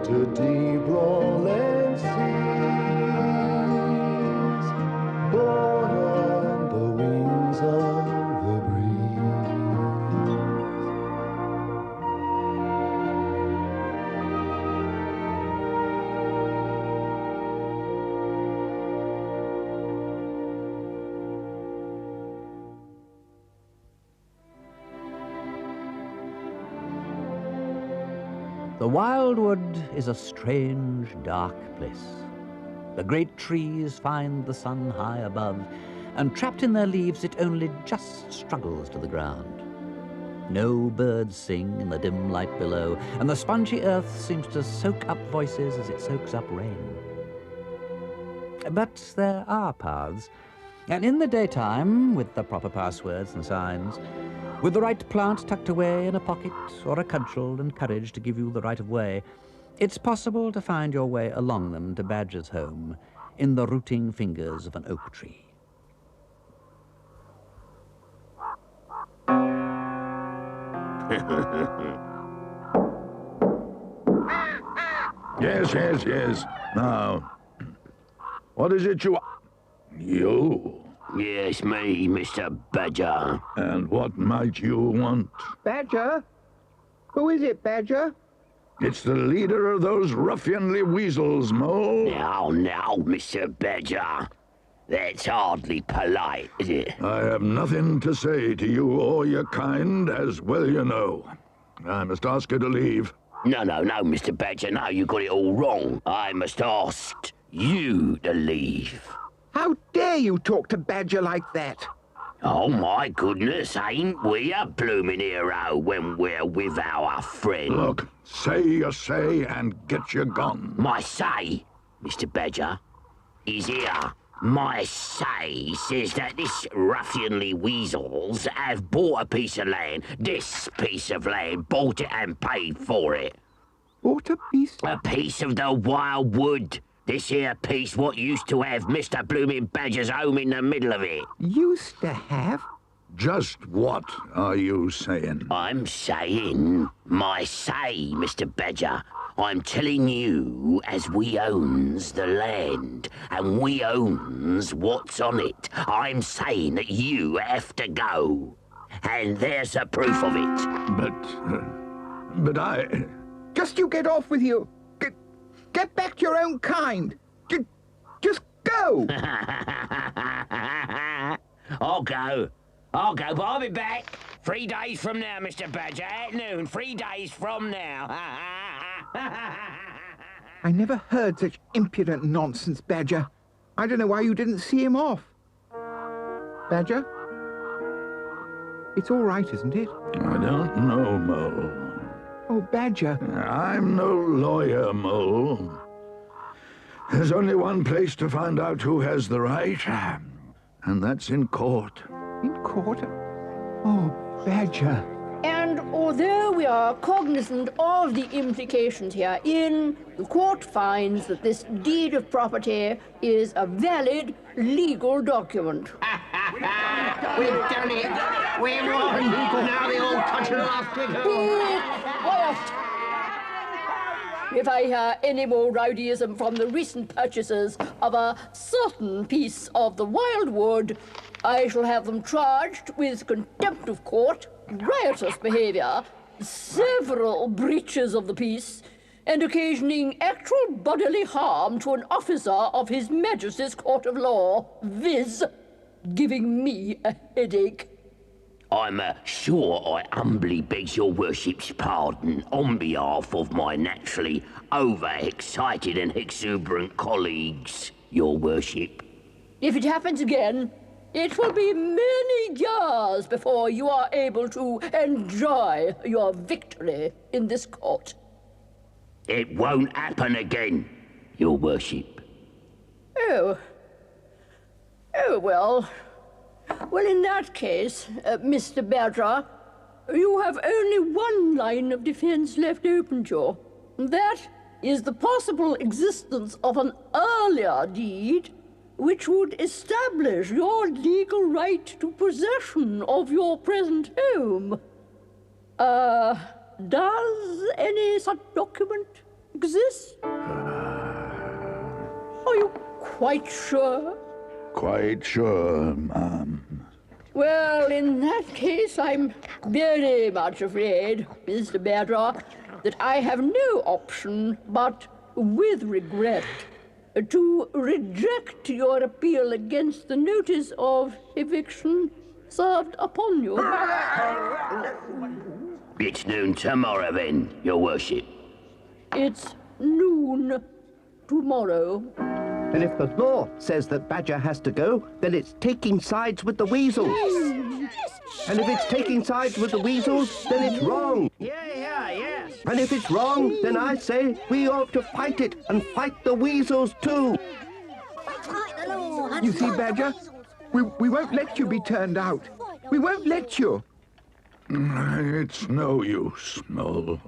to deep rolling seas, borne on the wings of the breeze. The wildwood is a strange, dark place. The great trees find the sun high above, and trapped in their leaves it only just struggles to the ground. No birds sing in the dim light below, and the spongy earth seems to soak up voices as it soaks up rain. But there are paths, and in the daytime, with the proper passwords and signs, with the right plant tucked away in a pocket or a cudgel and courage to give you the right of way, it's possible to find your way along them to Badger's home in the rooting fingers of an oak tree. Yes. Now, what is it you... You? Yes, me, Mr. Badger. And what might you want? Badger? Who is it, Badger? It's the leader of those ruffianly weasels, Mole. Now, Mr. Badger. That's hardly polite, is it? I have nothing to say to you or your kind, as well you know. I must ask you to leave. No, Mr. Badger, no, you got it all wrong. I must ask you to leave. How dare you talk to Badger like that? Oh, my goodness, ain't we a bloomin' hero when we're with our friend? Look, say your say and get you gone. My say, Mr. Badger, is here. My say says that this ruffianly weasels have bought a piece of land. This piece of land, bought it and paid for it. Bought a piece? A piece of the wildwood. This here piece what used to have Mr. Bloomin' Badger's home in the middle of it. Used to have? Just what are you saying? I'm saying my say, Mr. Badger. I'm telling you as we owns the land, and we owns what's on it. I'm saying that you have to go. And there's the proof of it. But I... Just you get off with you. Get back to your own kind. Just go. I'll go, but I'll be back 3 days from now, Mr. Badger, at noon. 3 days from now. I never heard such impudent nonsense, Badger. I don't know why you didn't see him off. Badger? It's all right, isn't it? I don't know, Mole. Oh, Badger. I'm no lawyer, Mole. There's only one place to find out who has the right, and that's in court. In court? Oh, Badger. And although we are cognizant of the implications herein, the court finds that this deed of property is a valid legal document. We've done it! We won! Now they all cut it off! Quiet! If I hear any more rowdyism from the recent purchasers of a certain piece of the wildwood, I shall have them charged with contempt of court, riotous behaviour, several breaches of the peace, and occasioning actual bodily harm to an officer of His Majesty's Court of Law, viz., giving me a headache. I'm sure I humbly begs your worship's pardon on behalf of my naturally overexcited and exuberant colleagues, your worship. If it happens again, it will be many years before you are able to enjoy your victory in this court. It won't happen again, your worship. Oh, well. Well, in that case, Mr. Badger, you have only one line of defense left open to you. That is the possible existence of an earlier deed which would establish your legal right to possession of your present home. Does any such document exist? Are you quite sure? Quite sure, ma'am. Well, in that case, I'm very much afraid, Mr. Badger, that I have no option but, with regret, to reject your appeal against the notice of eviction served upon you. It's noon tomorrow then, your worship. It's noon tomorrow. And if the law says that Badger has to go, then it's taking sides with the weasels. And if it's taking sides with the weasels, then it's wrong. Yes. And if it's wrong, then I say we ought to fight it and fight the weasels too. You see, Badger, we won't let you be turned out. We won't let you. It's no use, Mole.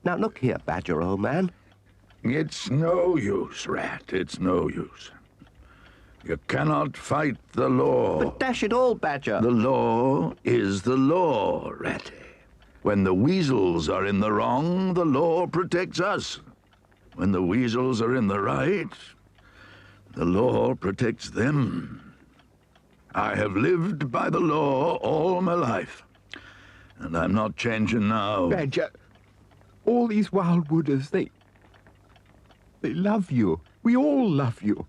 Now look here, Badger, old man. It's no use, Rat. It's no use. You cannot fight the law. But dash it all, Badger. The law is the law, Ratty. When the weasels are in the wrong, the law protects us. When the weasels are in the right, the law protects them. I have lived by the law all my life, and I'm not changing now. Badger, all these wild wooders, they love you. We all love you.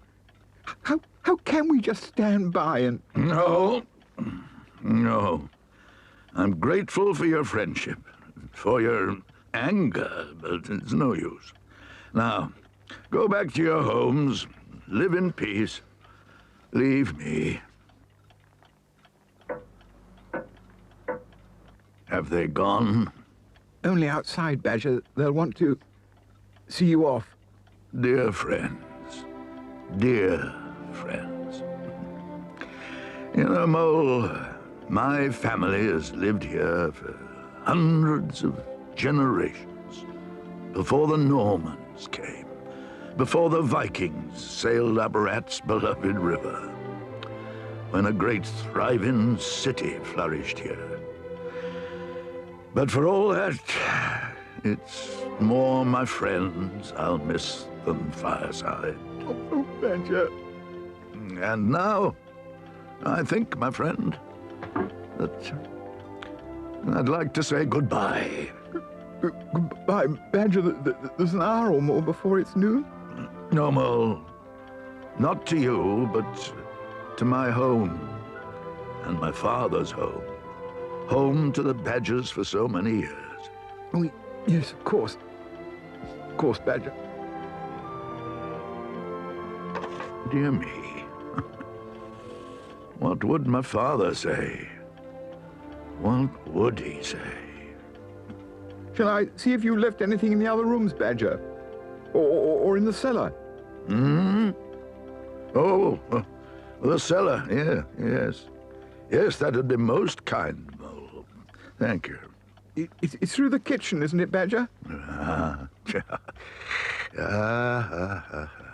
How can we just stand by and... No. I'm grateful for your friendship, for your anger, but it's no use. Now, go back to your homes, live in peace, leave me. Have they gone? Only outside, Badger. They'll want to see you off. Dear friends, dear friends. You know, Mole, my family has lived here for hundreds of generations. Before the Normans came, before the Vikings sailed up Rat's beloved river, when a great thriving city flourished here. But for all that, it's more my friends I'll miss than fireside. Oh, Badger. And now, I think, my friend, that I'd like to say goodbye. Goodbye, Badger. There's an hour or more before it's noon. No, Mole. Not to you, but to my home and my father's home. Home to the Badgers for so many years. Oh, yes, of course. Of course, Badger. Dear me. What would my father say? What would he say? Shall I see if you left anything in the other rooms, Badger? Or in the cellar? Oh, the cellar. Yeah, yes. Yes, that would be most kind, Mole. Thank you. It's through the kitchen, isn't it, Badger?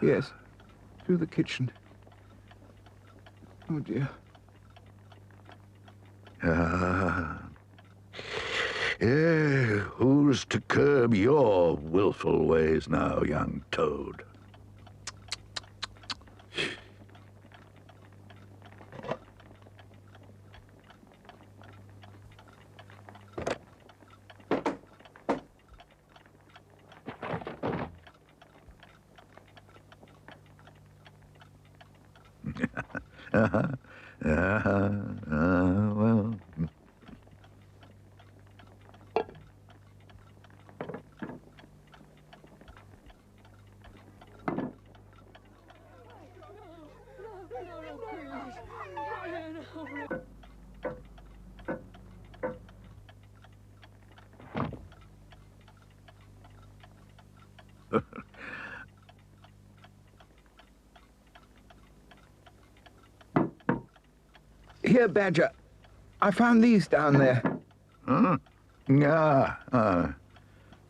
Yes, through the kitchen. Oh, dear. Who's to curb your willful ways now, young toad? Well. Here, Badger. I found these down there.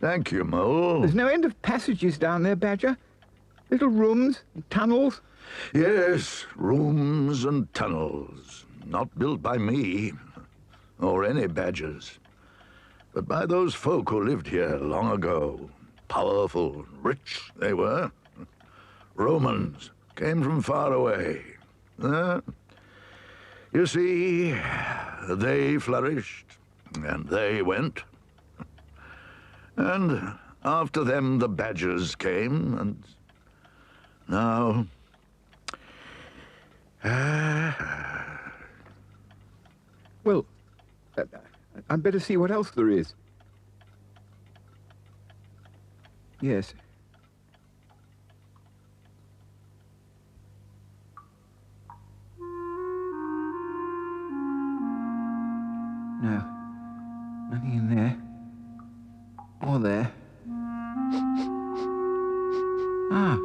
Thank you, Mole. There's no end of passages down there, Badger. Little rooms and tunnels. Yes, rooms and tunnels. Not built by me, or any Badgers, but by those folk who lived here long ago, powerful, rich they were. Romans came from far away. You see, they flourished, and they went. And after them the badgers came, and now... Well, I'd better see what else there is. Yes. No. Nothing in there. Or there. Ah.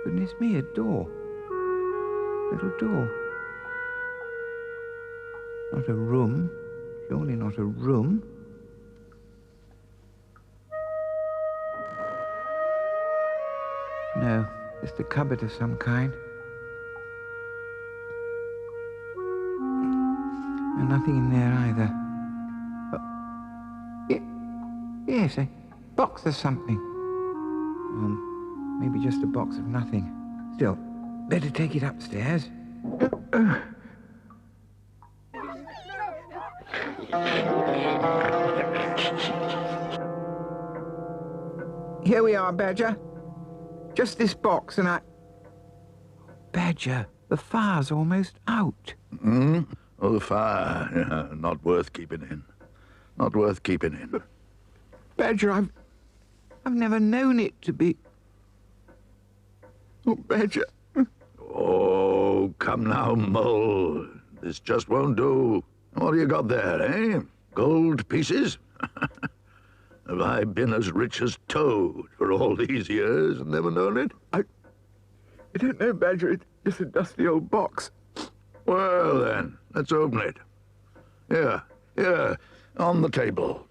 Goodness me, a door. Little door. Not a room. Surely not a room. No, just a cupboard of some kind. And nothing in there either. Yes, a box of something. Maybe just a box of nothing. Still, better take it upstairs. Here we are, Badger. Just this box and I... Badger, the fire's almost out. Oh, the fire. Yeah, not worth keeping in. Not worth keeping in. Badger, I've never known it to be... Oh, Badger. Oh, come now, Mole. This just won't do. What have you got there, eh? Gold pieces? Have I been as rich as Toad for all these years and never known it? I don't know, Badger. It's just a dusty old box. Well, then, let's open it. Here, on the table.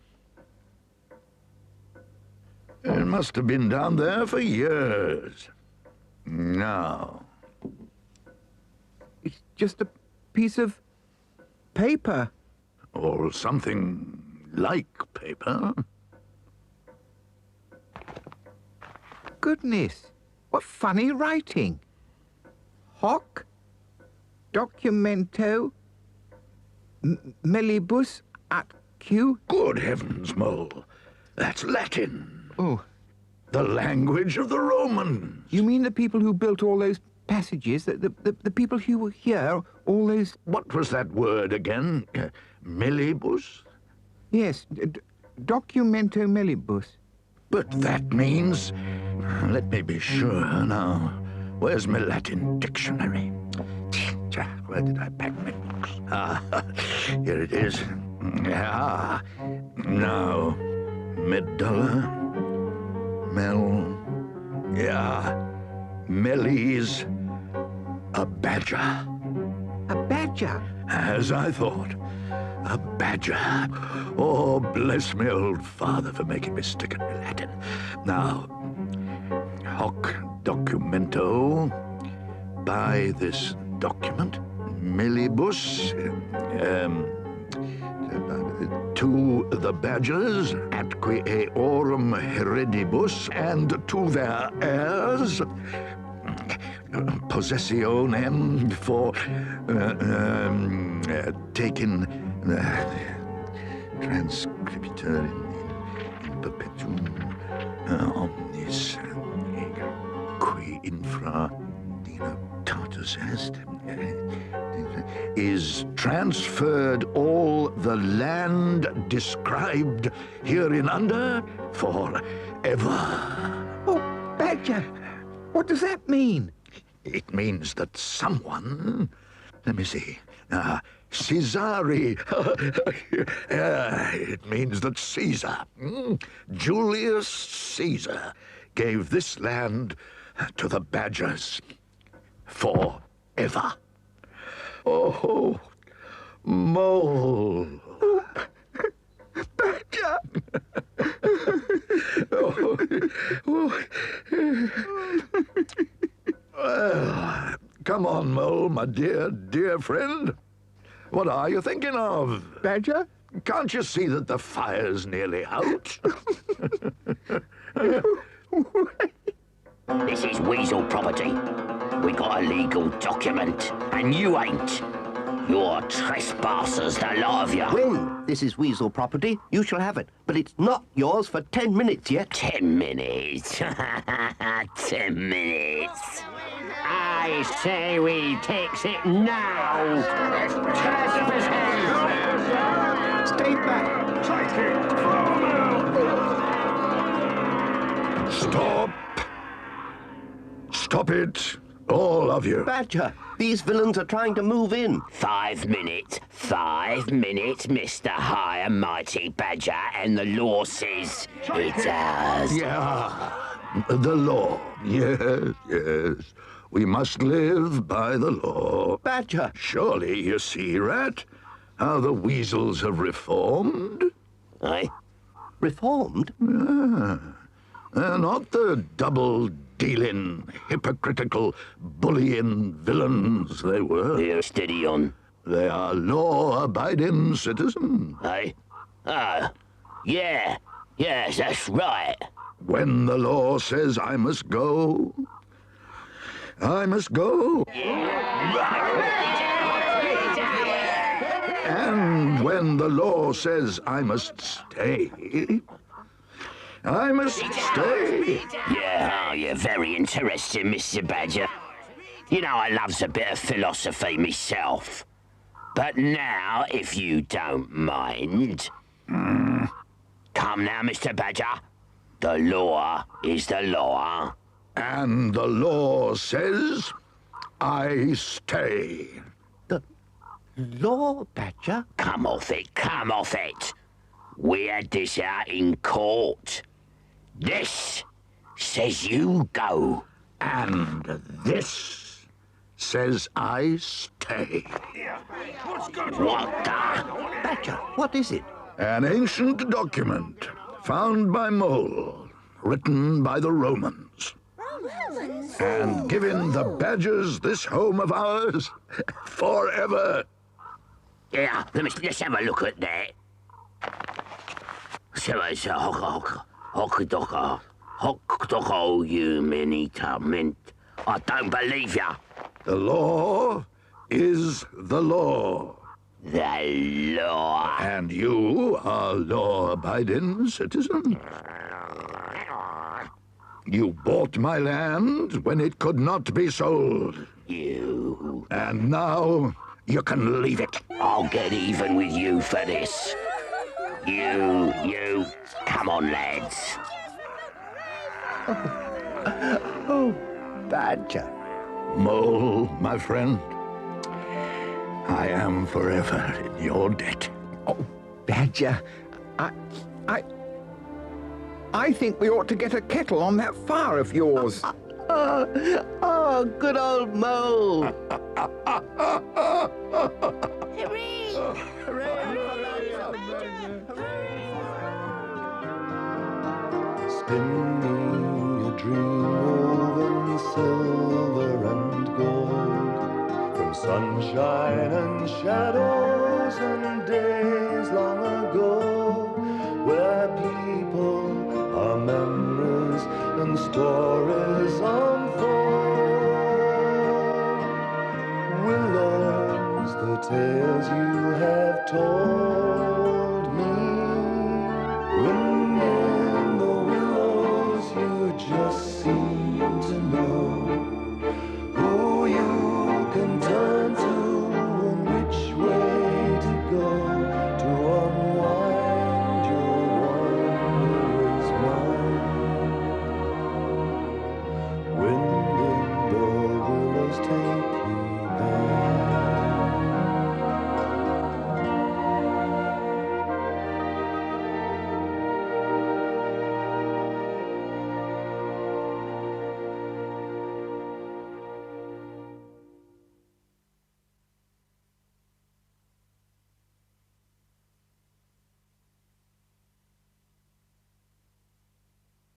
It must have been down there for years. Now. It's just a piece of paper. Or something like paper. Goodness, what funny writing. Hoc documento mellibus at Q. Good heavens, Mole. That's Latin. Oh. The language of the Romans. You mean the people who built all those passages? The people who were here, all those... What was that word again? Mellibus? Yes, documento mellibus. But that means... Let me be sure now. Where's my Latin dictionary? Where did I pack my books? Here it is. Now, medulla, Mellies, a badger. A badger? As I thought. A badger. Oh, bless me old father for making me stick in Latin. Now, hoc documento, by this document, millibus, to the badgers, atque eorum heredibus, and to their heirs, possessionem for taken transcriptor in perpetuum omnis qui infra denotatus est is transferred all the land described hereunder for ever. Oh, Badger, what does that mean? It means that someone, let me see, Caesari, it means that Caesar, Julius Caesar, gave this land to the badgers forever. Oh, Mole. Badger! Well, come Come on, Mole, my dear, dear friend. What are you thinking of? Badger? Can't you see that the fire's nearly out? This is weasel property. We got a legal document, and you ain't. You're trespassers, the lot of you. When this is weasel property, you shall have it. But it's not yours for 10 minutes yet. 10 minutes. 10 minutes. I say we takes it now. Stay back. Stop! Stop it, all of you. Badger, these villains are trying to move in. 5 minutes. 5 minutes, Mr. High and Mighty Badger, and the law says it's ours. Yeah, the law. Yes, yes. We must live by the law. Badger. Surely you see, Rat, how the weasels have reformed. Aye? Reformed? They're not the double-dealing, hypocritical, bullying villains they were. You're steady on. They are law-abiding citizens. Aye? Ah, yeah. Yes, that's right. When the law says I must go, I must go. And when the law says I must stay, I must stay. Yeah, you're very interesting, Mr. Badger. You know, I loves a bit of philosophy myself. But now, if you don't mind... Come now, Mr. Badger. The law is the law. And the law says I stay. The law, Badger? Come off it, come off it. We had this out in court. This says you go. And this says I stay. What the? Badger, what is it? An ancient document found by Mole, written by the Romans. And giving the Badgers this home of ours forever. Yeah, let's have a look at that. So it's a hockadocka, you mint. I don't believe ya. The law is the law. The law. And you are law-abiding citizens. You bought my land when it could not be sold. You. And now you can leave it. I'll get even with you for this. You. Come on, lads. Oh, Badger. Mole, my friend, I am forever in your debt. Oh, Badger, I think we ought to get a kettle on that fire of yours. Oh, good old Mole. Spin me a dream woven silver and gold, from sunshine and shadows and days long ago, where people are memories and stories unfold. Willows, the tales you have told me.